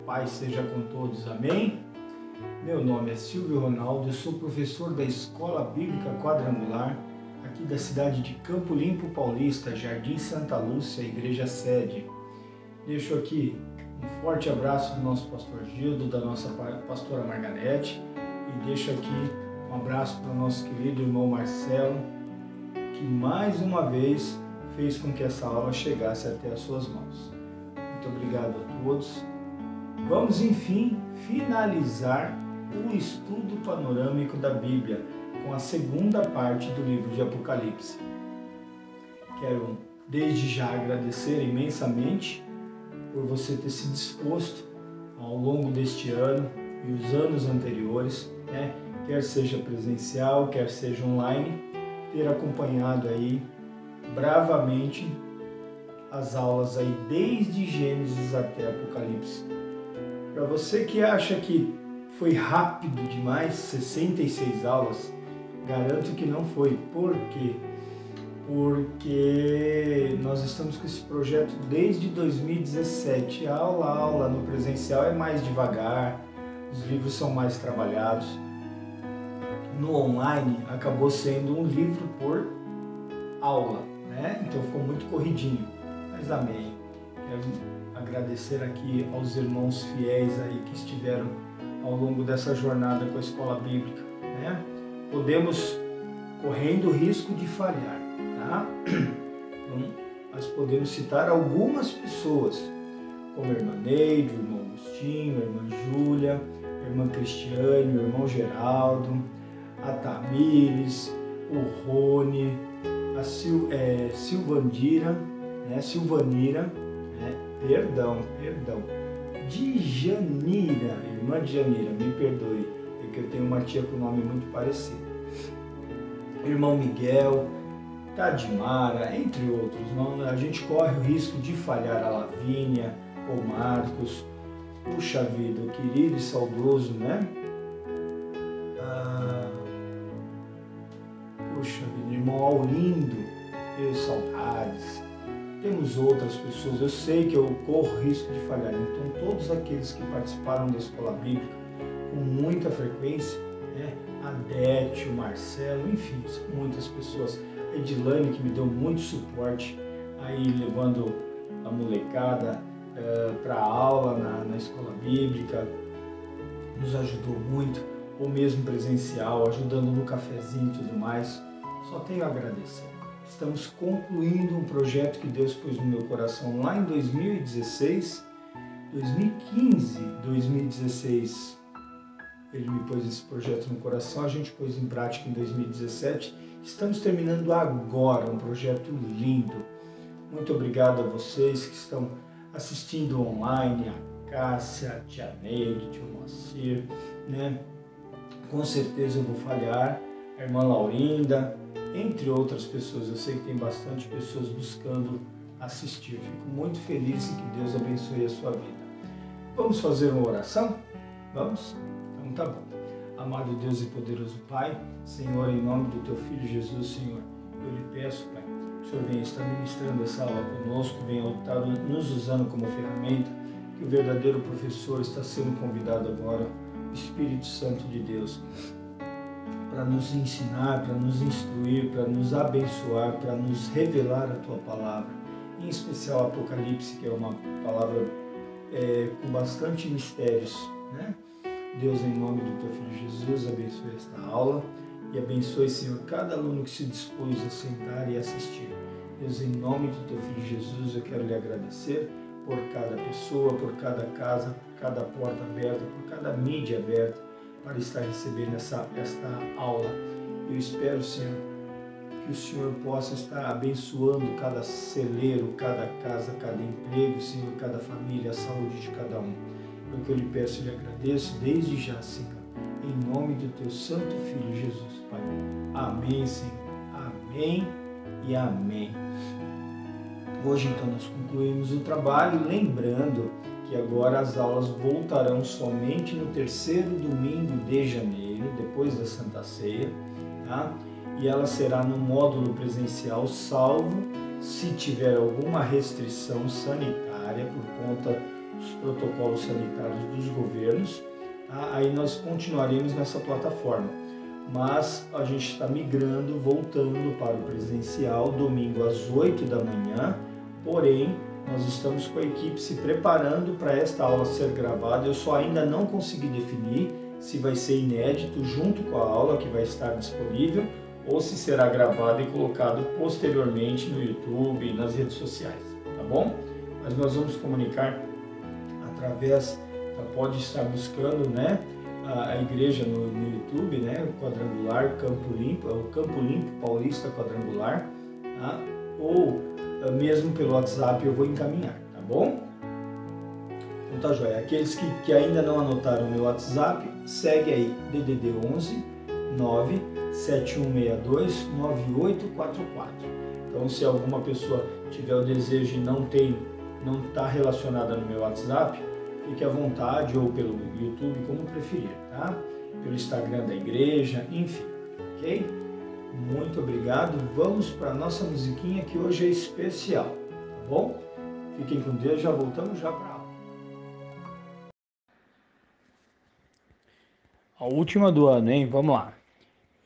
paz seja com todos, amém? Meu nome é Silvio Ronaldo, eu sou professor da Escola Bíblica Quadrangular, aqui da cidade de Campo Limpo Paulista, Jardim Santa Lúcia, Igreja Sede. Deixo aqui um forte abraço do nosso pastor Gildo, da nossa pastora Margarete, e deixo aqui um abraço para o nosso querido irmão Marcelo, que mais uma vez fez com que essa aula chegasse até as suas mãos. Muito obrigado a todos. Vamos, enfim, finalizar o estudo panorâmico da Bíblia com a segunda parte do livro de Apocalipse. Quero, desde já, agradecer imensamente por você ter se disposto ao longo deste ano e os anos anteriores, quer seja presencial, quer seja online, ter acompanhado aí bravamente as aulas aí desde Gênesis até Apocalipse. Para você que acha que foi rápido demais, 66 aulas, garanto que não foi. Por quê? Porque nós estamos com esse projeto desde 2017. Aula no presencial é mais devagar, os livros são mais trabalhados. No online acabou sendo um livro por aula, Então ficou muito corridinho, mas amém. Quero agradecer aqui aos irmãos fiéis aí que estiveram ao longo dessa jornada com a Escola Bíblica, Podemos, correndo o risco de falhar, Então, nós podemos citar algumas pessoas, como a irmã Neide, o irmão Agostinho, a irmã Júlia, a irmã Cristiane, o irmão Geraldo, a Tamires, o Rony, a Silvanira, Djanira, irmã Djanira, me perdoe, é que eu tenho uma tia com nome muito parecido. Irmão Miguel, Tadimara, entre outros. Não, a gente corre o risco de falhar a Lavínia, o Marcos, puxa vida, o querido e saudoso, Puxa vida, irmão Aurindo, saudades. Temos outras pessoas, eu sei que eu corro risco de falhar, então todos aqueles que participaram da Escola Bíblica com muita frequência, a Adete, o Marcelo, enfim, são muitas pessoas. A Edilane, que me deu muito suporte, aí levando a molecada para a aula na Escola Bíblica, nos ajudou muito, ou mesmo presencial, ajudando no cafezinho e tudo mais. Só tenho a agradecer. Estamos concluindo um projeto que Deus pôs no meu coração lá em 2016, 2015, 2016. Ele me pôs esse projeto no coração, a gente pôs em prática em 2017. Estamos terminando agora um projeto lindo. Muito obrigado a vocês que estão assistindo online, a Cássia, a Tia Neide, o tio Moacir, Com certeza eu vou falhar, a irmã Laurinda, entre outras pessoas. Eu sei que tem bastante pessoas buscando assistir. Fico muito feliz e que Deus abençoe a sua vida. Vamos fazer uma oração? Vamos? Então tá bom. Amado Deus e poderoso Pai, Senhor, em nome do Teu Filho Jesus, Senhor, eu lhe peço, Pai, que o Senhor venha estar ministrando essa aula conosco, venha estar nos usando como ferramenta, que o verdadeiro professor está sendo convidado agora, o Espírito Santo de Deus, para nos ensinar, para nos instruir, para nos abençoar, para nos revelar a Tua Palavra, em especial Apocalipse, que é uma palavra com bastante mistérios, Deus, em nome do Teu Filho Jesus, abençoe esta aula e abençoe, Senhor, cada aluno que se dispôs a sentar e assistir. Deus, em nome do Teu Filho Jesus, eu quero lhe agradecer por cada pessoa, por cada casa, por cada porta aberta, por cada mídia aberta, para estar recebendo esta aula. Eu espero, Senhor, que o Senhor possa estar abençoando cada celeiro, cada casa, cada emprego, Senhor, cada família, a saúde de cada um. É o que eu lhe peço e lhe agradeço desde já, Senhor, em nome do Teu Santo Filho Jesus, Pai. Amém, Senhor. Amém e amém. Hoje, então, nós concluímos o trabalho, lembrando que agora as aulas voltarão somente no terceiro domingo de janeiro, depois da Santa Ceia, E ela será no módulo presencial, salvo se tiver alguma restrição sanitária por conta os protocolos sanitários dos governos, tá? Aí nós continuaremos nessa plataforma. Mas a gente está migrando, voltando para o presencial, domingo às 8 da manhã, porém, nós estamos com a equipe se preparando para esta aula ser gravada. Eu só ainda não consegui definir se vai ser inédito junto com a aula que vai estar disponível ou se será gravado e colocado posteriormente no YouTube e nas redes sociais, tá bom? Mas nós vamos comunicar através, pode estar buscando, né, a igreja no YouTube, né, o Quadrangular Campo Limpo, é o Campo Limpo Paulista Quadrangular, tá? Ou mesmo pelo WhatsApp eu vou encaminhar, tá bom? Então tá joia. Aqueles que ainda não anotaram o meu WhatsApp, segue aí, DDD 11 97162 9844. Então se alguma pessoa tiver o desejo e não está relacionada no meu WhatsApp, fique à vontade, ou pelo YouTube, como preferir, tá? Pelo Instagram da igreja, enfim, ok? Muito obrigado. Vamos para a nossa musiquinha que hoje é especial, tá bom? Fiquem com Deus, já voltamos já para a aula. A última do ano, hein? Vamos lá.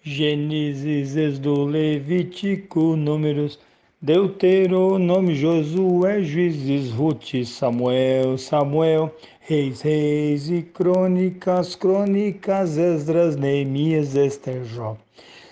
Gênesis, Êxodo, Levítico, Números, Deuteronômio, Josué, Juízes, Ruth, Samuel, Reis e Crônicas, Esdras, Neemias, Ester, Jó.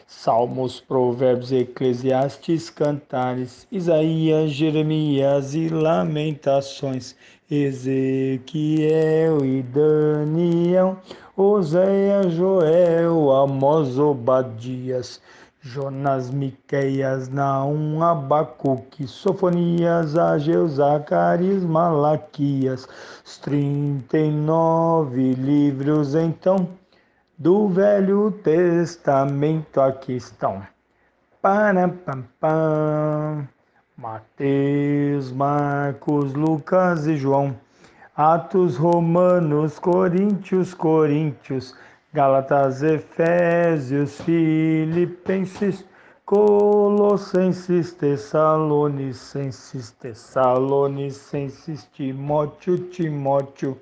Salmos, Provérbios, Eclesiastes, Cantares, Isaías, Jeremias e Lamentações, Ezequiel e Daniel, Oséias, Joel, Amós, Obadias, Jonas, Miqueias, Naum, Abacuque, Sofonias, Ageu, Zacarias, Malaquias, os 39 livros então do Velho Testamento aqui estão. Mateus, Marcos, Lucas e João. Atos, Romanos, Coríntios, Gálatas, Efésios, Filipenses, Colossenses, Tessalonicenses, Timóteo,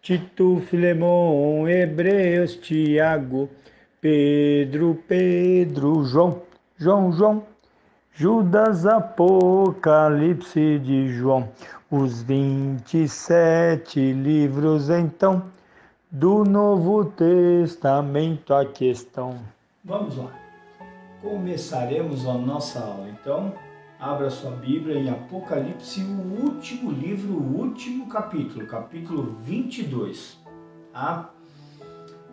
Tito, Filemon, Hebreus, Tiago, Pedro, João, Judas, Apocalipse de João, os 27 livros então do Novo Testamento aqui estão. Vamos lá, começaremos a nossa aula então. Abra sua Bíblia em Apocalipse, o último livro, o último capítulo 22. Tá?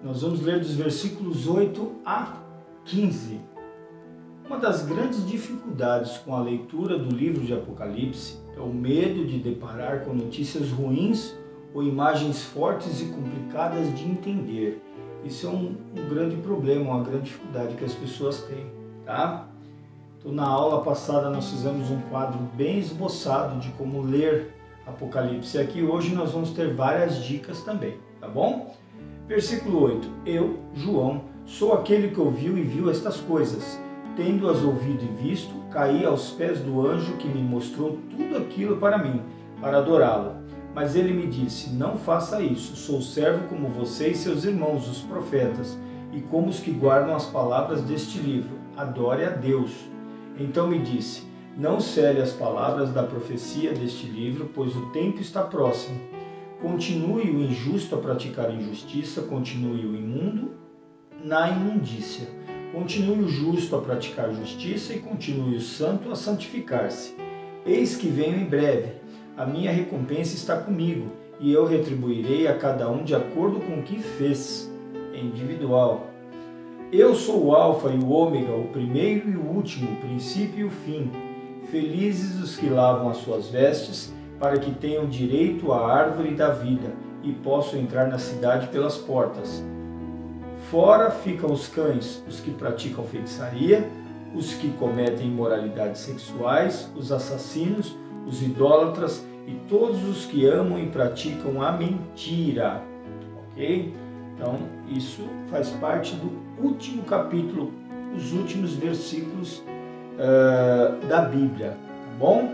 Nós vamos ler dos versículos 8 a 15. Uma das grandes dificuldades com a leitura do livro de Apocalipse é o medo de deparar com notícias ruins ou imagens fortes e complicadas de entender. Isso é um grande problema, uma grande dificuldade que as pessoas têm, tá? Então, na aula passada nós fizemos um quadro bem esboçado de como ler Apocalipse. Aqui hoje nós vamos ter várias dicas também, tá bom? Versículo 8. Eu, João, sou aquele que ouviu e viu estas coisas. Tendo-as ouvido e visto, caí aos pés do anjo que me mostrou tudo aquilo para mim, para adorá-lo. Mas ele me disse, não faça isso, sou servo como você e seus irmãos, os profetas, e como os que guardam as palavras deste livro. Adore a Deus. Então me disse, não cele as palavras da profecia deste livro, pois o tempo está próximo. Continue o injusto a praticar injustiça, continue o imundo na imundícia. Continue o justo a praticar justiça e continue o santo a santificar-se. Eis que venho em breve. A minha recompensa está comigo, e eu retribuirei a cada um de acordo com o que fez. É individual. Eu sou o Alfa e o Ômega, o primeiro e o último, o princípio e o fim. Felizes os que lavam as suas vestes, para que tenham direito à árvore da vida e possam entrar na cidade pelas portas. Fora ficam os cães, os que praticam feitiçaria, os que cometem imoralidades sexuais, os assassinos, os idólatras e todos os que amam e praticam a mentira. Ok? Então, isso faz parte do último capítulo, os últimos versículos da Bíblia, tá bom?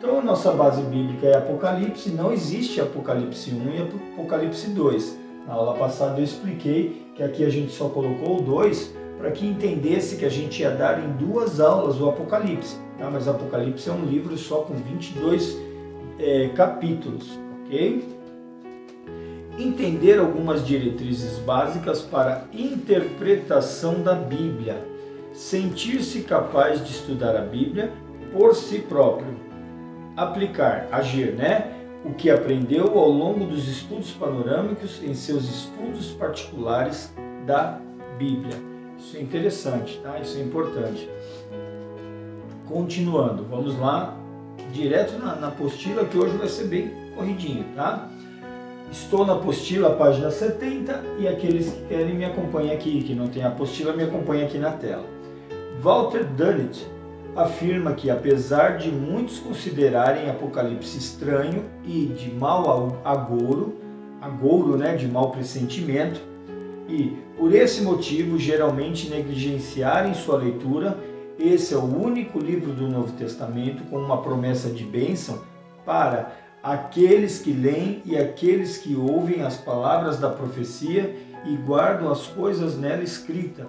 Então a nossa base bíblica é Apocalipse, não existe Apocalipse 1 e Apocalipse 2. Na aula passada eu expliquei que aqui a gente só colocou o 2 para que entendesse que a gente ia dar em 2 aulas o Apocalipse. Tá? Mas Apocalipse é um livro só com 22 capítulos, ok? Entender algumas diretrizes básicas para interpretação da Bíblia. Sentir-se capaz de estudar a Bíblia por si próprio. Aplicar, agir, né? O que aprendeu ao longo dos estudos panorâmicos em seus estudos particulares da Bíblia. Isso é interessante, tá? Isso é importante. Continuando, vamos lá, direto na apostila, que hoje vai ser bem corridinho, tá? Estou na apostila, página 70, e aqueles que querem me acompanham aqui, que não tem apostila, me acompanham aqui na tela. Walter Dunnett afirma que, apesar de muitos considerarem Apocalipse estranho e de mau agouro, né, de mau pressentimento, e, por esse motivo, geralmente negligenciarem sua leitura, esse é o único livro do Novo Testamento com uma promessa de bênção para aqueles que leem e aqueles que ouvem as palavras da profecia e guardam as coisas nela escritas.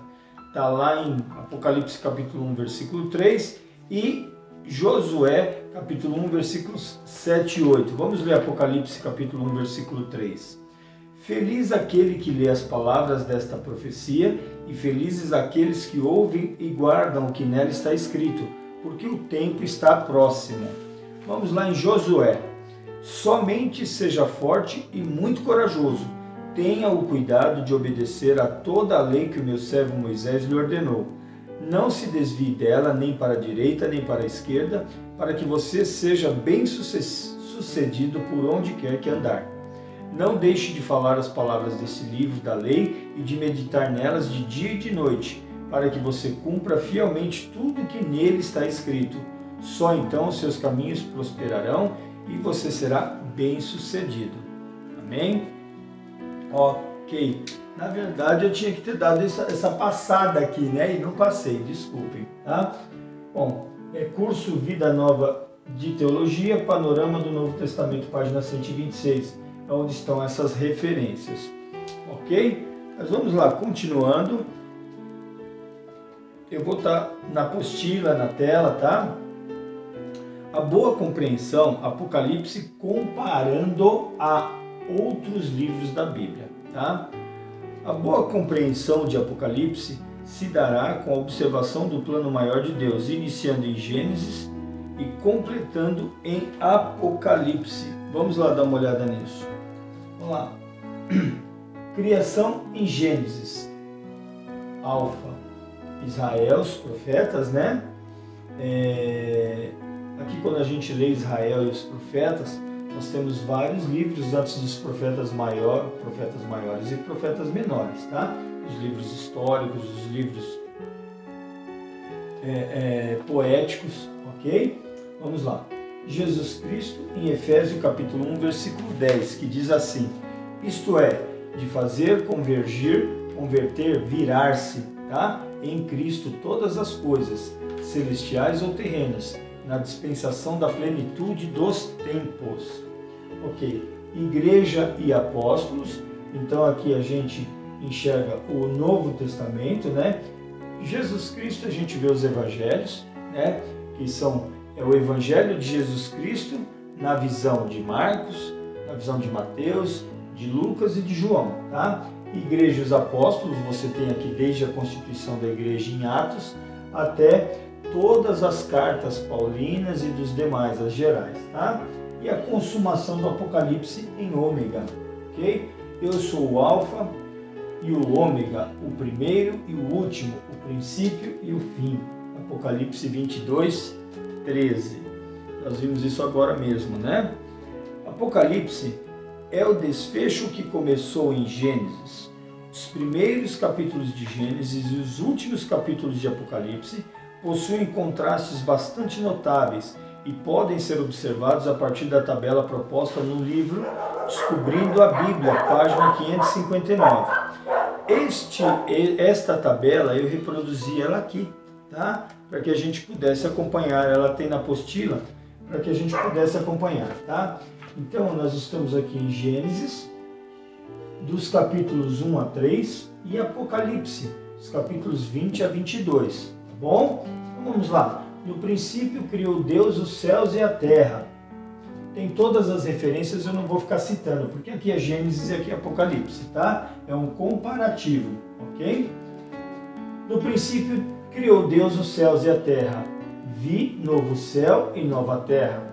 Está lá em Apocalipse capítulo 1, versículo 3 e Josué capítulo 1, versículos 7 e 8. Vamos ler Apocalipse capítulo 1, versículo 3. Feliz aquele que lê as palavras desta profecia e felizes aqueles que ouvem e guardam o que nela está escrito, porque o tempo está próximo. Vamos lá em Josué. Somente seja forte e muito corajoso. Tenha o cuidado de obedecer a toda a lei que o meu servo Moisés lhe ordenou. Não se desvie dela nem para a direita nem para a esquerda, para que você seja bem sucedido por onde quer que andar. Não deixe de falar as palavras desse livro da lei e de meditar nelas de dia e de noite, para que você cumpra fielmente tudo que nele está escrito. Só então os seus caminhos prosperarão e você será bem-sucedido. Amém? Ok. Na verdade, eu tinha que ter dado essa passada aqui, né? E não passei, desculpem, tá? Bom, curso Vida Nova de Teologia, Panorama do Novo Testamento, página 126, é onde estão essas referências. Ok? Mas vamos lá, continuando. Eu vou estar na apostila, na tela, tá? A boa compreensão, Apocalipse comparando a outros livros da Bíblia, tá? A boa compreensão de Apocalipse se dará com a observação do plano maior de Deus, iniciando em Gênesis e completando em Apocalipse. Vamos lá dar uma olhada nisso. Vamos lá. Criação em Gênesis. Alfa, Israel, os profetas, né? Aqui quando a gente lê Israel e os profetas, nós temos vários livros antes dos profetas maiores e profetas menores, tá? Os livros históricos, os livros poéticos, ok? Vamos lá. Jesus Cristo em Efésios capítulo 1, versículo 10, que diz assim: isto é, de fazer converter, virar-se, tá? Em Cristo todas as coisas, celestiais ou terrenas, na dispensação da plenitude dos tempos. Ok, igreja e apóstolos, então aqui a gente enxerga o Novo Testamento, né? Jesus Cristo, a gente vê os evangelhos, né? Que são o evangelho de Jesus Cristo na visão de Marcos, na visão de Mateus, de Lucas e de João, tá? Igreja e os apóstolos, você tem aqui desde a constituição da igreja em Atos até todas as cartas paulinas e dos demais, as gerais, tá? E a consumação do Apocalipse em Ômega, ok? Eu sou o Alfa e o Ômega, o primeiro e o último, o princípio e o fim. Apocalipse 22, 13. Nós vimos isso agora mesmo, né? Apocalipse é o desfecho que começou em Gênesis. Os primeiros capítulos de Gênesis e os últimos capítulos de Apocalipse possuem contrastes bastante notáveis e podem ser observados a partir da tabela proposta no livro Descobrindo a Bíblia, página 559. Esta tabela eu reproduzi ela aqui, tá? Para que a gente pudesse acompanhar. Ela tem na apostila, para que a gente pudesse acompanhar, tá? Então, nós estamos aqui em Gênesis, dos capítulos 1 a 3 e Apocalipse, dos capítulos 20 a 22, tá bom? Então, vamos lá. No princípio criou Deus os céus e a terra. Tem todas as referências, eu não vou ficar citando, porque aqui é Gênesis e aqui é Apocalipse, tá? É um comparativo, ok? No princípio criou Deus os céus e a terra. Vi novo céu e nova terra.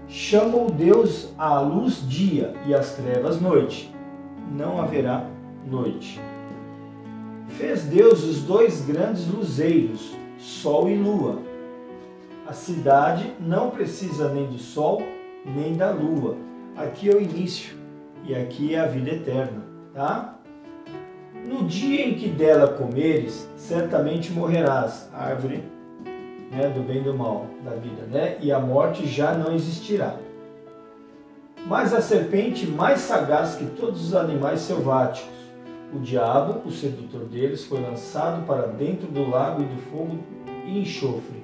Chamou Deus à luz dia e às trevas noite. Não haverá noite. Fez Deus os dois grandes luzeiros, sol e lua. A cidade não precisa nem do sol, nem da lua. Aqui é o início e aqui é a vida eterna, tá? No dia em que dela comeres, certamente morrerás, árvore, né, do bem e do mal, da vida, né? E a morte já não existirá. Mas a serpente mais sagaz que todos os animais selváticos, o diabo, o sedutor deles, foi lançado para dentro do lago e do fogo e enxofre.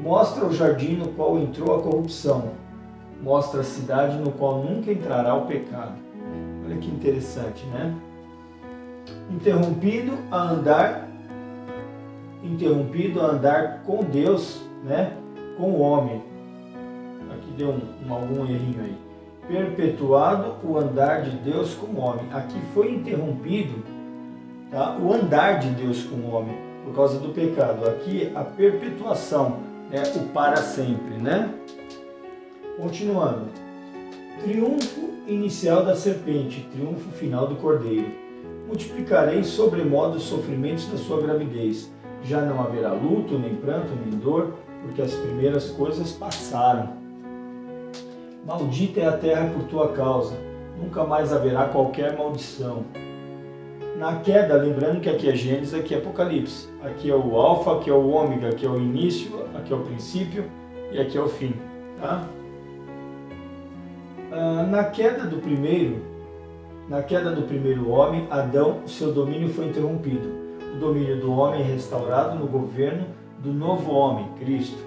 Mostra o jardim no qual entrou a corrupção. Mostra a cidade no qual nunca entrará o pecado. Olha que interessante, né? Interrompido a andar com Deus, né? Com o homem. Aqui deu algum errinho aí. Perpetuado o andar de Deus com o homem. Aqui foi interrompido, tá? O andar de Deus com o homem por causa do pecado. Aqui a perpetuação, né? O para sempre, né? Continuando. Triunfo inicial da serpente, triunfo final do cordeiro. Multiplicarei sobremodo os sofrimentos da sua gravidez. Já não haverá luto, nem pranto, nem dor, porque as primeiras coisas passaram. Maldita é a terra por tua causa, nunca mais haverá qualquer maldição. Na queda, lembrando que aqui é Gênesis, aqui é Apocalipse. Aqui é o alfa, aqui é o ômega, aqui é o início, aqui é o princípio e aqui é o fim, tá? Na queda do primeiro homem, Adão, seu domínio foi interrompido. O domínio do homem é restaurado no governo do novo homem, Cristo.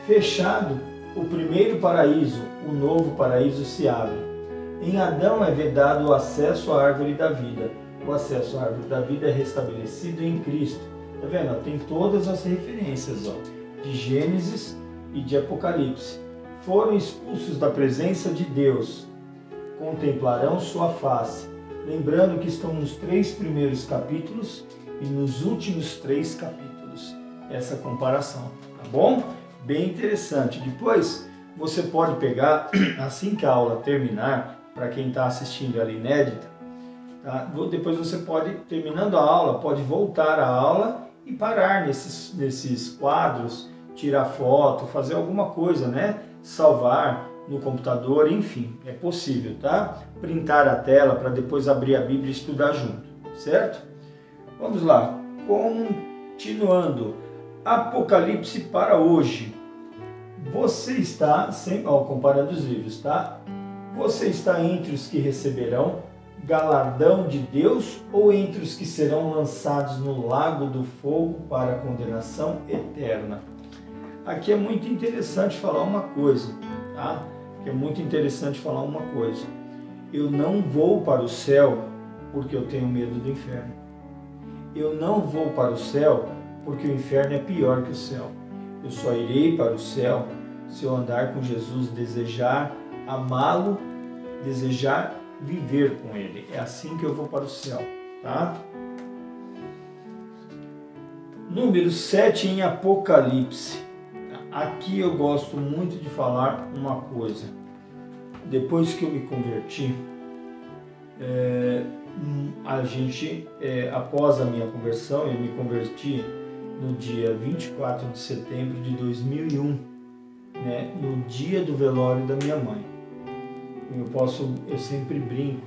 Fechado o primeiro paraíso, o novo paraíso se abre. Em Adão é vedado o acesso à árvore da vida. O acesso à árvore da vida é restabelecido em Cristo. Tá vendo? Tem todas as referências, de Gênesis e de Apocalipse. Foram expulsos da presença de Deus. Contemplarão sua face. Lembrando que estão nos 3 primeiros capítulos e nos últimos 3 capítulos. Essa comparação, tá bom? Bem interessante. Depois você pode pegar, assim que a aula terminar, para quem está assistindo ela inédita, tá? Depois você pode, terminando a aula, pode voltar à aula e parar nesses quadros, tirar foto, fazer alguma coisa, né? Salvar no computador, enfim, é possível, tá? Printar a tela para depois abrir a Bíblia e estudar junto, certo? Vamos lá, continuando. Apocalipse para hoje. Você está, comparando os livros, tá? Você está entre os que receberão galardão de Deus ou entre os que serão lançados no lago do fogo para a condenação eterna? Aqui é muito interessante falar uma coisa, tá? É muito interessante falar uma coisa. Eu não vou para o céu porque eu tenho medo do inferno. Eu não vou para o céu porque o inferno é pior que o céu. Eu só irei para o céu se eu andar com Jesus, desejar amá-lo, desejar viver com ele. É assim que eu vou para o céu, tá? Número 7 em Apocalipse. Aqui eu gosto muito de falar uma coisa. Depois que eu me converti, após a minha conversão, eu me converti no dia 24 de setembro de 2001, né, no dia do velório da minha mãe. Eu sempre brinco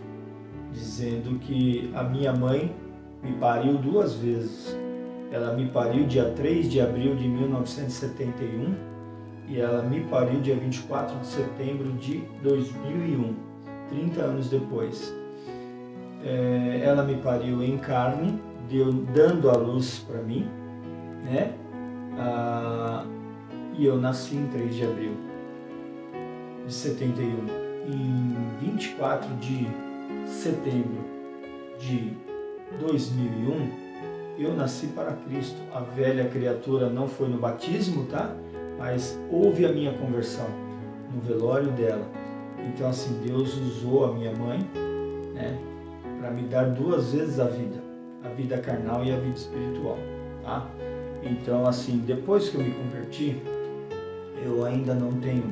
dizendo que a minha mãe me pariu 2 vezes. Ela me pariu dia 3 de abril de 1971 e ela me pariu dia 24 de setembro de 2001, 30 anos depois. Ela me pariu em carne, dando a luz para mim, né? E eu nasci em 3 de abril de 71. Em 24 de setembro de 2001, eu nasci para Cristo. A velha criatura não foi no batismo, tá? Mas houve a minha conversão no velório dela. Então, assim, Deus usou a minha mãe, né, para me dar 2 vezes a vida carnal e a vida espiritual, tá? Então, assim, depois que eu me converti, eu ainda não tenho,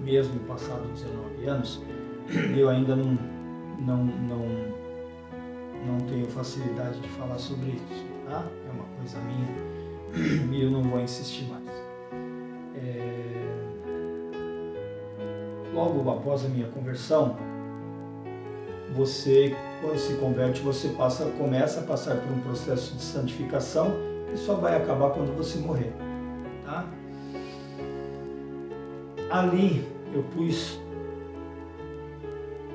mesmo passado 19 anos, eu ainda não tenho facilidade de falar sobre isso, tá? É uma coisa minha e eu não vou insistir mais. Logo após a minha conversão, você, quando se converte, você começa a passar por um processo de santificação que só vai acabar quando você morrer, tá? Ali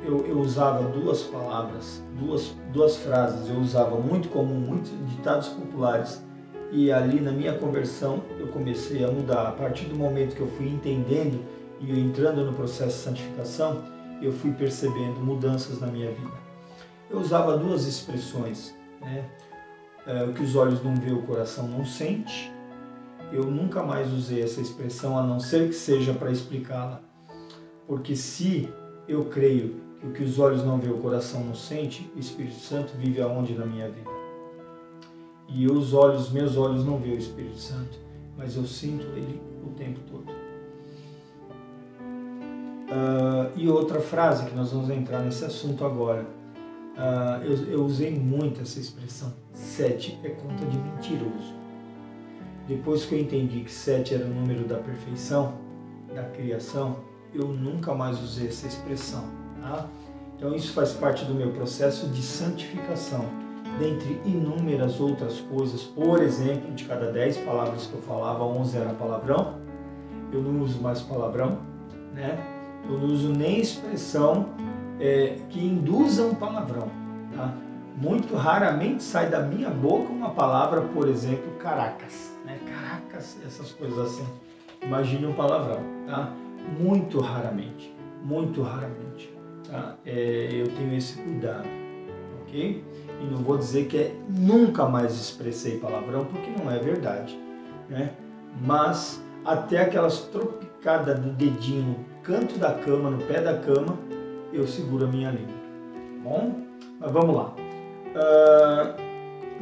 eu usava 2 palavras, duas frases, eu usava muito comum, muitos ditados populares, e ali na minha conversão eu comecei a mudar. A partir do momento que eu fui entendendo e entrando no processo de santificação, eu fui percebendo mudanças na minha vida. Eu usava 2 expressões, né? O que os olhos não vê, o coração não sente. Eu nunca mais usei essa expressão, a não ser que seja para explicá-la. Porque se eu creio que o que os olhos não vê, o coração não sente, o Espírito Santo vive aonde na minha vida? E meus olhos não veem o Espírito Santo, mas eu sinto ele o tempo todo. E outra frase, que nós vamos entrar nesse assunto agora. Eu usei muito essa expressão: 7 é conta de mentiroso. Depois que eu entendi que 7 era o número da perfeição, da criação, eu nunca mais usei essa expressão, tá? Então isso faz parte do meu processo de santificação, dentre inúmeras outras coisas. Por exemplo, de cada 10 palavras que eu falava, 11 era palavrão. Eu não uso mais palavrão, né? Eu não uso nem expressão que induza um palavrão, tá? Muito raramente sai da minha boca uma palavra, por exemplo, caracas, né? Caracas, essas coisas assim. Imagine um palavrão, tá? Muito raramente, tá? Eu tenho esse cuidado, ok? E não vou dizer que nunca mais expressei palavrão, porque não é verdade, né? Mas até aquelas tropicadas do dedinho no canto da cama, no pé da cama, eu seguro a minha língua, tá bom? Mas vamos lá.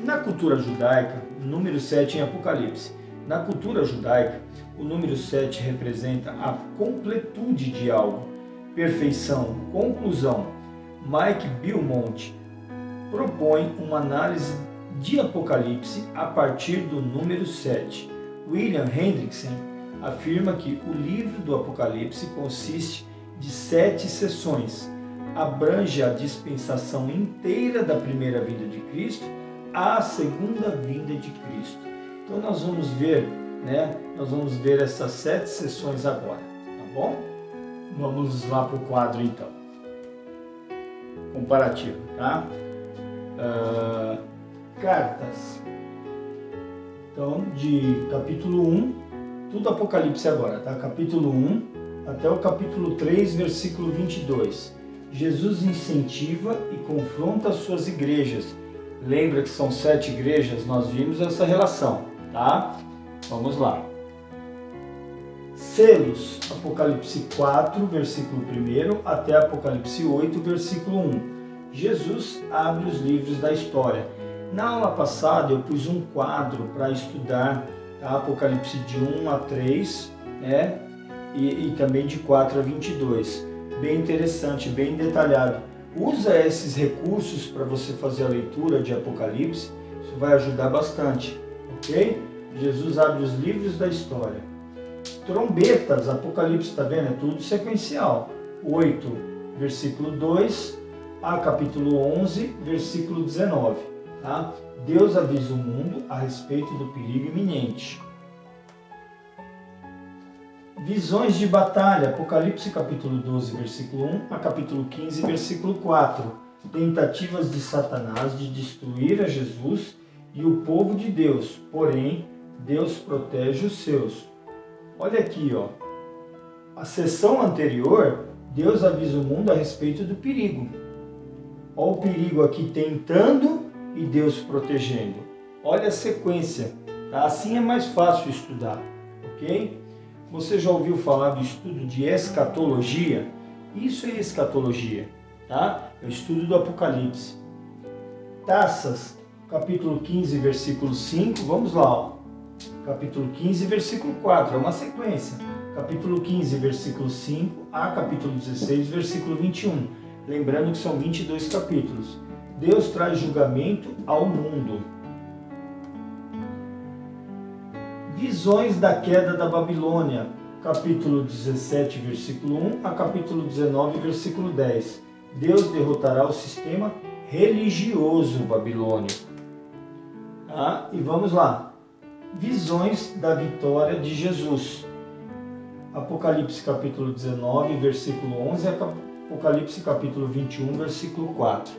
Na cultura judaica, o número 7 em Apocalipse. Na cultura judaica, o número 7 representa a completude de algo, perfeição, conclusão. Mike Beaumont propõe uma análise de Apocalipse a partir do número 7. William Hendrickson afirma que o livro do Apocalipse consiste de 7 sessões, abrange a dispensação inteira da primeira vinda de Cristo à segunda vinda de Cristo. Então nós vamos ver, né? Nós vamos ver essas 7 sessões agora, tá bom? Vamos lá para o quadro então. Comparativo, tá? Cartas. Então, de capítulo 1, tudo Apocalipse agora, tá? Capítulo 1 até o capítulo 3, versículo 22. Jesus incentiva e confronta as suas igrejas. Lembra que são 7 igrejas? Nós vimos essa relação, tá? Vamos lá. Selos, Apocalipse 4, versículo 1 até Apocalipse 8, versículo 1. Jesus abre os livros da história. Na aula passada eu pus um quadro para estudar, tá? Apocalipse de 1 a 3, né? E também de 4 a 22. Bem interessante, bem detalhado. Usa esses recursos para você fazer a leitura de Apocalipse, isso vai ajudar bastante, ok? Jesus abre os livros da história. Trombetas, Apocalipse, está vendo? É tudo sequencial. 8, versículo 2 a capítulo 11, versículo 19. Tá? Deus avisa o mundo a respeito do perigo iminente. Visões de batalha, Apocalipse capítulo 12, versículo 1 a capítulo 15, versículo 4. Tentativas de Satanás de destruir a Jesus e o povo de Deus, porém, Deus protege os seus. Olha aqui, ó. A sessão anterior, Deus avisa o mundo a respeito do perigo. Olha o perigo aqui tentando e Deus protegendo. Olha a sequência. Tá? Assim é mais fácil estudar, ok? Você já ouviu falar do estudo de escatologia? Isso é escatologia, tá? É o estudo do Apocalipse. Taças, capítulo 15, versículo 5, vamos lá, ó. Capítulo 15, versículo 4, é uma sequência. Capítulo 15, versículo 5 a capítulo 16, versículo 21. Lembrando que são 22 capítulos. Deus traz julgamento ao mundo. Visões da queda da Babilônia, capítulo 17, versículo 1 a capítulo 19, versículo 10. Deus derrotará o sistema religioso babilônico. Tá? E vamos lá. Visões da vitória de Jesus. Apocalipse capítulo 19, versículo 11 a Apocalipse capítulo 21, versículo 4.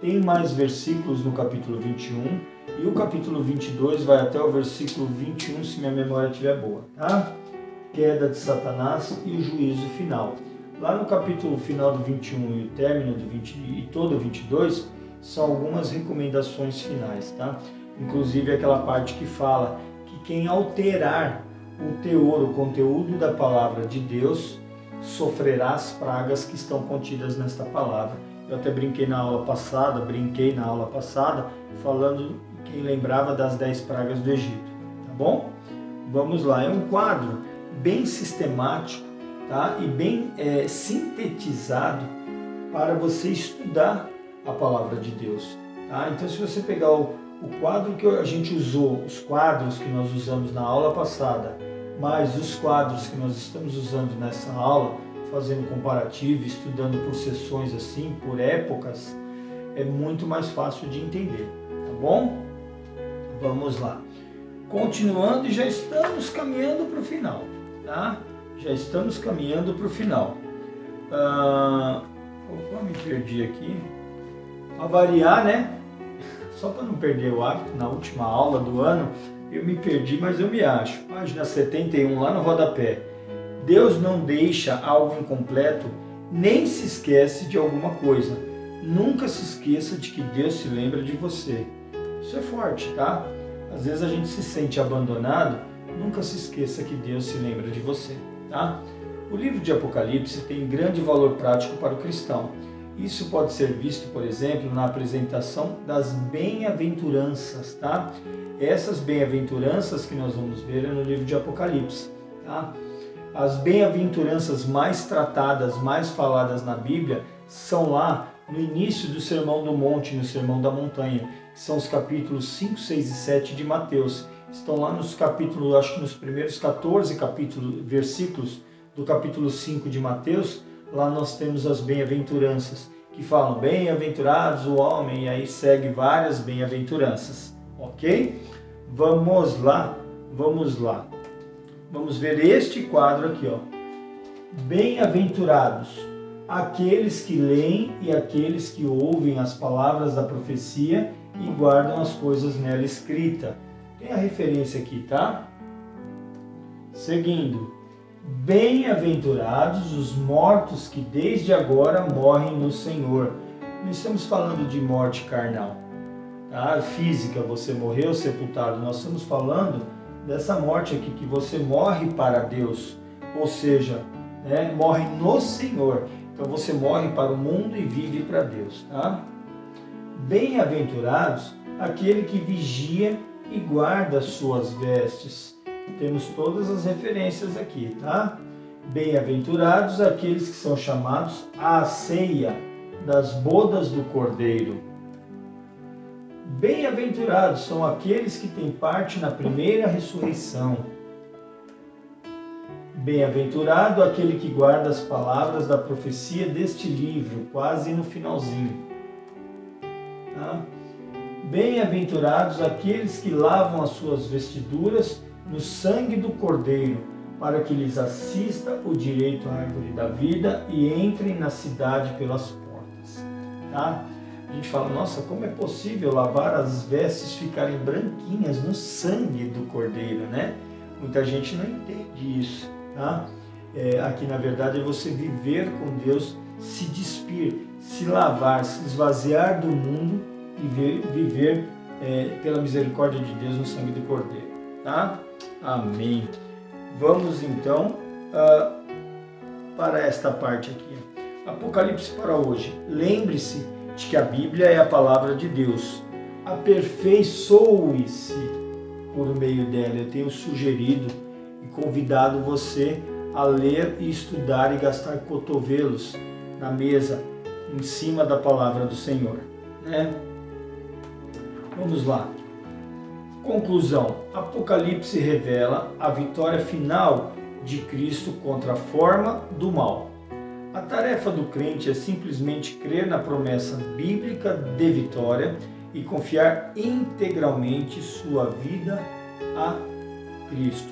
Tem mais versículos no capítulo 21 e o capítulo 22 vai até o versículo 21, se minha memória estiver boa, tá? Queda de Satanás e o juízo final. Lá no capítulo final do 21 e o término do 20 e todo o 22 são algumas recomendações finais, tá? Inclusive aquela parte que fala que quem alterar o teor, o conteúdo da palavra de Deus, sofrerá as pragas que estão contidas nesta palavra. Eu até brinquei na aula passada, falando, quem lembrava das 10 pragas do Egito, tá bom? Vamos lá, é um quadro bem sistemático, tá? E bem sintetizado para você estudar a palavra de Deus, tá? Então, se você pegar o quadro que a gente usou, os quadros que nós usamos na aula passada, mais os quadros que nós estamos usando nessa aula, fazendo comparativo, estudando por sessões assim, por épocas, é muito mais fácil de entender, tá bom? Vamos lá. Continuando, já estamos caminhando para o final, tá? Já estamos caminhando para o final. Opa, me perdi aqui. A variar, né? Só para não perder o hábito, na última aula do ano, eu me perdi, mas eu me acho. Página 71, lá no rodapé. Deus não deixa algo incompleto, nem se esquece de alguma coisa. Nunca se esqueça de que Deus se lembra de você. Isso é forte, tá? Às vezes a gente se sente abandonado, nunca se esqueça que Deus se lembra de você, tá? O livro de Apocalipse tem grande valor prático para o cristão. Isso pode ser visto, por exemplo, na apresentação das bem-aventuranças, tá? Essas bem-aventuranças que nós vamos ver é no livro de Apocalipse, tá? As bem-aventuranças mais tratadas, mais faladas na Bíblia, são lá no início do Sermão do Monte, no Sermão da Montanha, que são os capítulos 5, 6 e 7 de Mateus. Estão lá nos capítulos, acho que nos primeiros 14 versículos do capítulo 5 de Mateus. Lá nós temos as bem-aventuranças, que falam bem-aventurados o homem, e aí segue várias bem-aventuranças, ok? Vamos lá, vamos lá. Vamos ver este quadro aqui, ó. Bem-aventurados aqueles que leem e aqueles que ouvem as palavras da profecia e guardam as coisas nela escritas. Tem a referência aqui, tá? Seguindo. Bem-aventurados os mortos que desde agora morrem no Senhor. Não estamos falando de morte carnal, tá? Física, você morreu sepultado. Nós estamos falando dessa morte aqui, que você morre para Deus, ou seja, né, morre no Senhor. Então você morre para o mundo e vive para Deus, tá? Bem-aventurados aquele que vigia e guarda as suas vestes. Temos todas as referências aqui, tá? Bem-aventurados aqueles que são chamados à ceia das bodas do Cordeiro. Bem-aventurados são aqueles que têm parte na primeira ressurreição. Bem-aventurado aquele que guarda as palavras da profecia deste livro, quase no finalzinho. Tá? Bem-aventurados aqueles que lavam as suas vestiduras no sangue do Cordeiro, para que lhes assista o direito à árvore da vida e entrem na cidade pelas portas. Tá? A gente fala, nossa, como é possível lavar as vestes ficarem branquinhas no sangue do Cordeiro, né? Muita gente não entende isso, tá? Aqui na verdade é você viver com Deus, se despir, se lavar, se esvaziar do mundo e viver pela misericórdia de Deus no sangue do Cordeiro, tá? Amém. Vamos então para esta parte aqui. Apocalipse para hoje. Lembre-se de que a Bíblia é a palavra de Deus. Aperfeiçoe-se por meio dela. Eu tenho sugerido e convidado você a ler e estudar e gastar cotovelos na mesa, em cima da palavra do Senhor, né? Vamos lá. Conclusão. Apocalipse revela a vitória final de Cristo contra a forma do mal. A tarefa do crente é simplesmente crer na promessa bíblica de vitória e confiar integralmente sua vida a Cristo.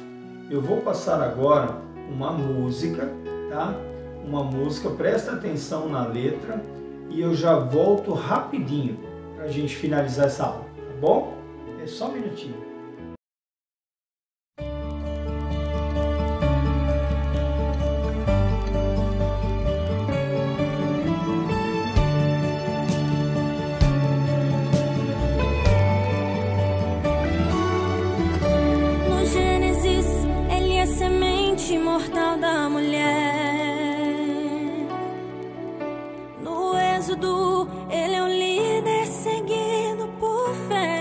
Eu vou passar agora uma música, tá? Uma música, presta atenção na letra e eu já volto rapidinho para a gente finalizar essa aula, tá bom? É só um minutinho. No Gênesis, ele é semente imortal da mulher. No Êxodo, ele é um líder seguido por fé.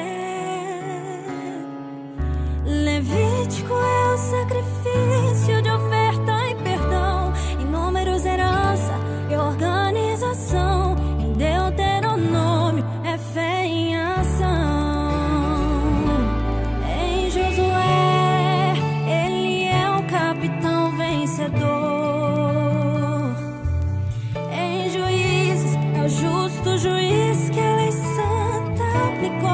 Levítico é o sacrifício de oferta e perdão. Em Números, herança e organização. Em Deuteronômio, é fé em ação. Em Josué, ele é um capitão vencedor. Em Juízes, é o justo juiz que a lei santa aplicou.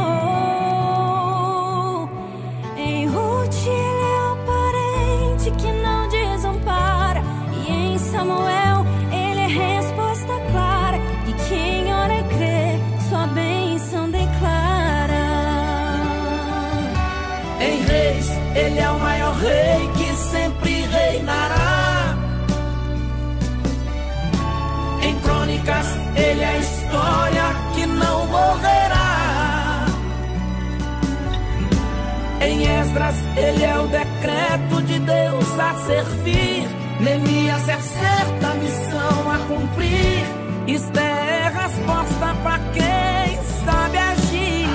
Em Ruth, ele é o parente que não desampara. E em Samuel, ele é resposta clara. E quem ora e crê, sua bênção declara. Em Reis, ele é o maior rei que sempre reinará. Em Crônicas, ele é a história que não morrerá. Em Esdras, ele é o decreto de Deus a servir. Neemias é certa missão a cumprir. Isto é resposta para quem sabe agir.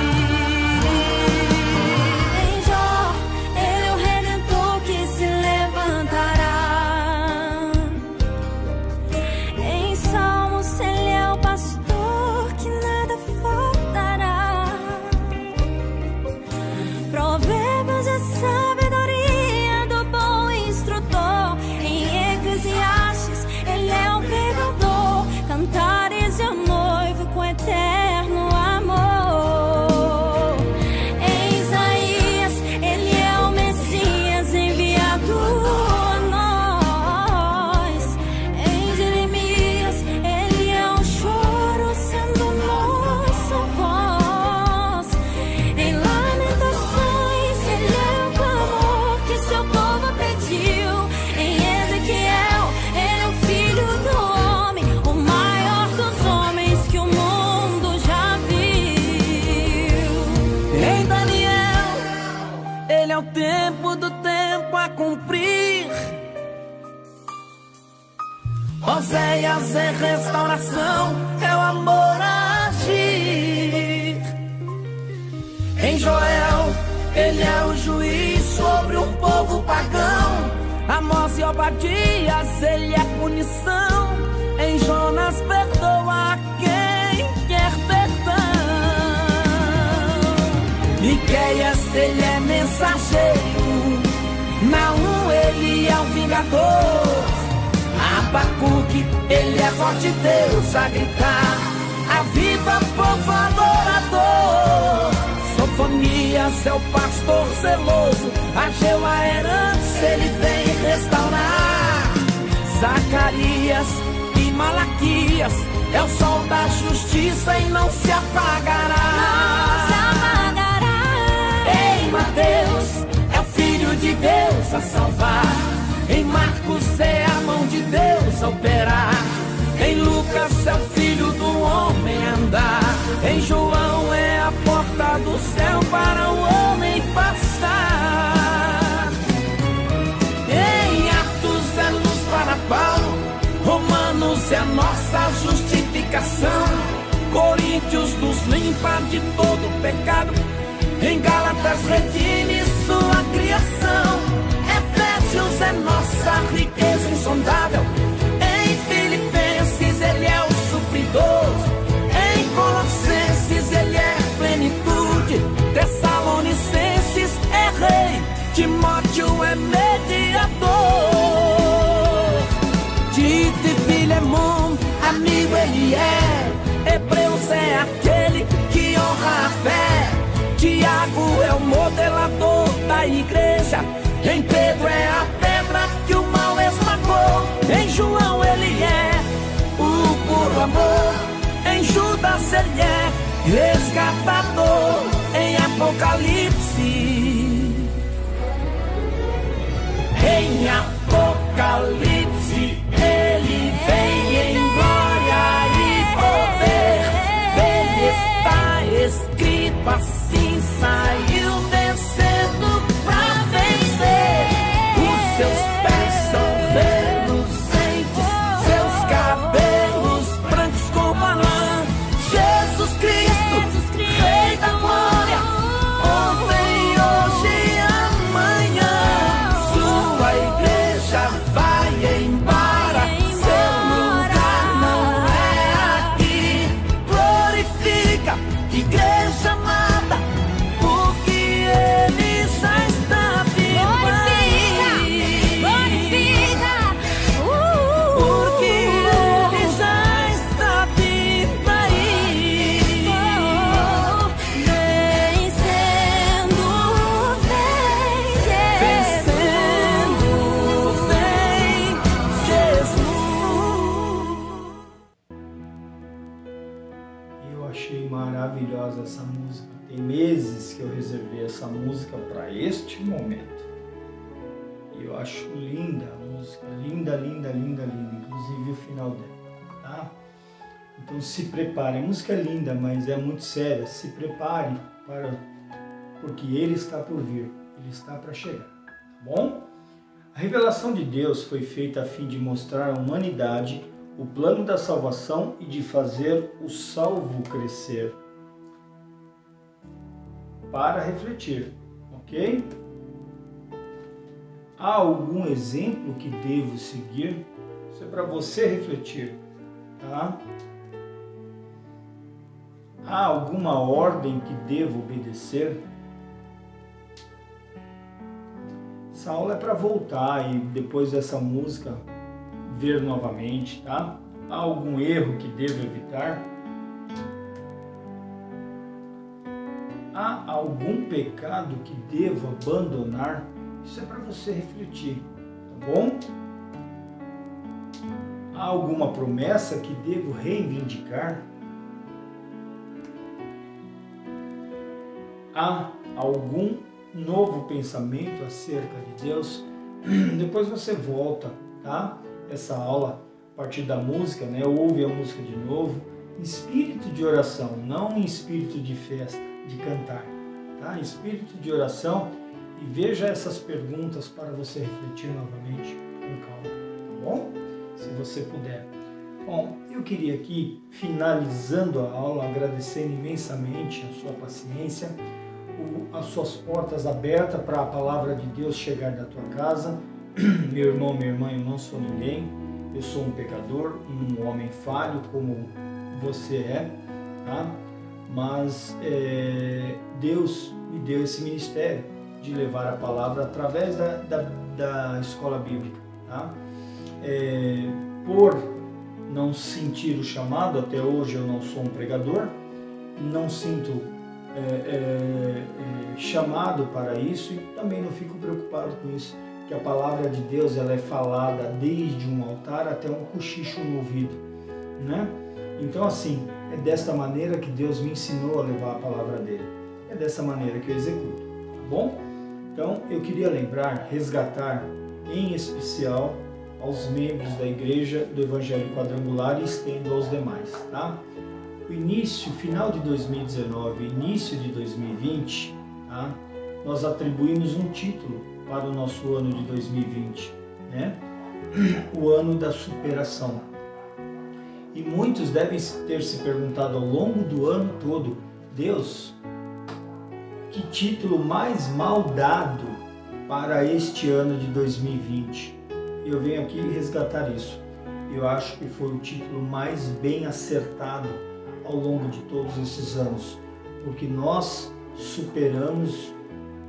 Em Jó, ele é o redentor que se levantará. Em Salmos, ele é o pastor que nada faltará. Provérbios é sabedoria do bom instrutor. Em Eclesiastes, ele é o pregador. Cantares é o noivo com eterno amor. Em Isaías, ele é o Messias enviado a nós. Em Jeremias, ele é o choro sendo nossa voz. Em Lamentações, ele é o clamor que seu povo pediu. Em Ezequiel, ele é o filho do homem, o maior dos homens que o mundo já viu. Em Daniel, ele é o tempo do tempo a cumprir. Oséias é restauração, é o amor a agir. Em Joel, ele é o juiz sobre um povo pagão. Amós e Obadias, ele é punição. Em Jonas, perdoa quem quer perdão. Miqueias, ele é mensageiro. Naum, ele é o vingador. Abacuque, ele é voz de Deus a gritar. Aviva, povo adorador. Sofonias é o pastor zeloso. Ageu a herança, ele vem restaurar. Zacarias e Malaquias é o sol da justiça e não se apagará. Não se apagará. Ei, Mateus, é o Filho de Deus a salvar. Em Marcos é a mão de Deus a operar. Em Lucas é o Filho do Homem andar. Em João é a porta do céu para o homem passar. Em Atos é luz para Paulo. Romanos é a nossa justificação. Coríntios nos limpa de todo pecado. Em Gálatas redime sua criação. Efésios é nossa riqueza insondável. Em Filipenses ele é o supridor. Em Colossenses ele é plenitude. Tessalonicenses é rei. Timóteo é mediador. Tito e Filemon, amigo ele é. Hebreus é aquele que honra a fé. Tiago é o modelador da igreja. Em Pedro é a pedra que o mal esmagou. Em João ele é o puro amor. Em Judas ele é resgatador. Em Apocalipse, em Apocalipse ele vem em glória e poder. Dele está escrito assim: saiu vencendo pra vencer. Os seus pés são reluzentes, seus cabelos brancos como a lã. Jesus Cristo, Rei da glória, ontem, hoje e amanhã. Sua igreja vai embora, seu lugar não é aqui. Glorifica, igreja amada, porque ele já está vivo aí. Glorifica, Porque ele já está vivo aí. vencendo, Vencendo, vem Jesus. Eu achei maravilhosa essa música. Tem meses que eu reservei essa música para este momento. E eu acho linda a música, linda, linda, linda, linda, inclusive o final dela, tá? Então se prepare, a música é linda, mas é muito séria. Se prepare porque ele está por vir, ele está para chegar, tá bom? A revelação de Deus foi feita a fim de mostrar à humanidade o plano da salvação e de fazer o salvo crescer. Para refletir, ok? Há algum exemplo que devo seguir? Isso é para você refletir, tá? Há alguma ordem que devo obedecer? Essa aula é para voltar e depois dessa música ver novamente, tá? Há algum erro que devo evitar? Há algum pecado que devo abandonar? Isso é para você refletir, tá bom? Há alguma promessa que devo reivindicar? Há algum novo pensamento acerca de Deus? Depois você volta, tá? Essa aula, a partir da música, né? Ouve a música de novo, em espírito de oração, não em espírito de festa, de cantar, tá? Em espírito de oração, e veja essas perguntas para você refletir novamente com calma, tá bom? Se você puder. Bom, eu queria aqui, finalizando a aula, agradecendo imensamente a sua paciência, as suas portas abertas para a palavra de Deus chegar na tua casa. Meu irmão, minha irmã, eu não sou ninguém, eu sou um pecador, um homem falho como você é, tá? Mas Deus me deu esse ministério de levar a palavra através da escola bíblica, tá? Por não sentir o chamado, até hoje eu não sou um pregador, não sinto chamado para isso e também não fico preocupado com isso, que a palavra de Deus ela é falada desde um altar até um cochicho no ouvido, né? Então assim, é desta maneira que Deus me ensinou a levar a palavra dele, é dessa maneira que eu executo, tá bom? Então, eu queria lembrar, resgatar, em especial, aos membros da Igreja do Evangelho Quadrangular e estendo aos demais, tá? O final de 2019, início de 2020, tá? Nós atribuímos um título para o nosso ano de 2020, né? O ano da superação. E muitos devem ter se perguntado ao longo do ano todo: Deus, que título mais mal dado para este ano de 2020? Eu venho aqui resgatar isso. Eu acho que foi o título mais bem acertado ao longo de todos esses anos, porque nós superamos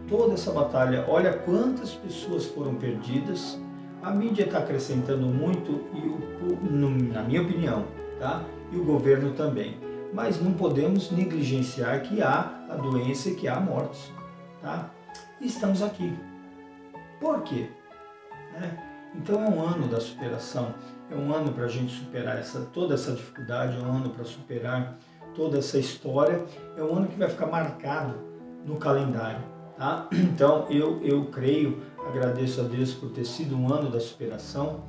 toda essa batalha. Olha quantas pessoas foram perdidas. A mídia está acrescentando muito, na minha opinião, tá? E o governo também. Mas não podemos negligenciar que há a doença e que há mortes, tá? E estamos aqui. Por quê? Então é um ano da superação, é um ano para a gente superar toda essa dificuldade, é um ano para superar toda essa história, é um ano que vai ficar marcado no calendário, tá? Então eu creio, agradeço a Deus por ter sido um ano da superação,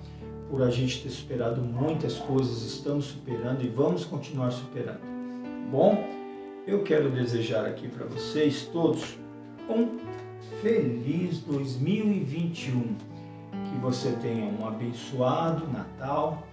por a gente ter superado muitas coisas, estamos superando e vamos continuar superando. Bom, eu quero desejar aqui para vocês todos um feliz 2021. Que você tenha um abençoado Natal,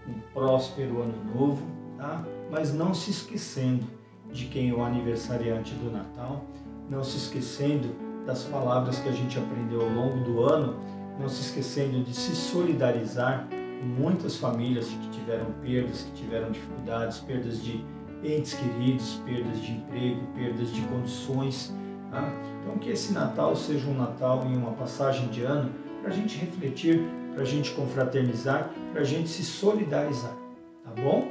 um próspero Ano Novo, tá? Mas não se esquecendo de quem é o aniversariante do Natal, não se esquecendo das palavras que a gente aprendeu ao longo do ano, não se esquecendo de se solidarizar com muitas famílias que tiveram perdas, que tiveram dificuldades, perdas de entes queridos, perdas de emprego, perdas de condições, tá? Então que esse Natal seja um Natal e uma passagem de ano para a gente refletir, para a gente confraternizar, para a gente se solidarizar, tá bom?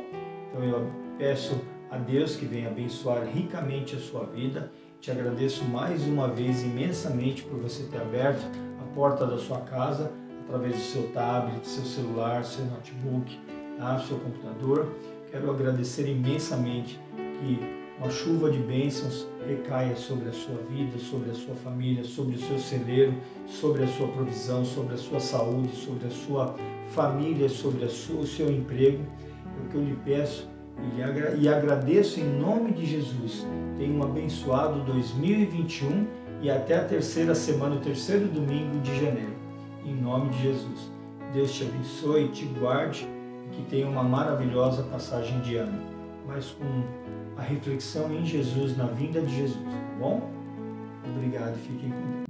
Então eu peço a Deus que venha abençoar ricamente a sua vida. Te agradeço mais uma vez imensamente por você ter aberto a porta da sua casa através do seu tablet, seu celular, seu notebook, tá? Seu computador. Quero agradecer imensamente que uma chuva de bênçãos recaia sobre a sua vida, sobre a sua família, sobre o seu celeiro, sobre a sua provisão, sobre a sua saúde, sobre a sua família, sobre o seu emprego. É o que eu lhe peço e agradeço em nome de Jesus. Tenha um abençoado 2021 e até a terceira semana, o terceiro domingo de janeiro. Em nome de Jesus. Deus te abençoe, te guarde e que tenha uma maravilhosa passagem de ano, mas com a reflexão em Jesus, na vinda de Jesus, tá bom? Obrigado e fiquem com Deus.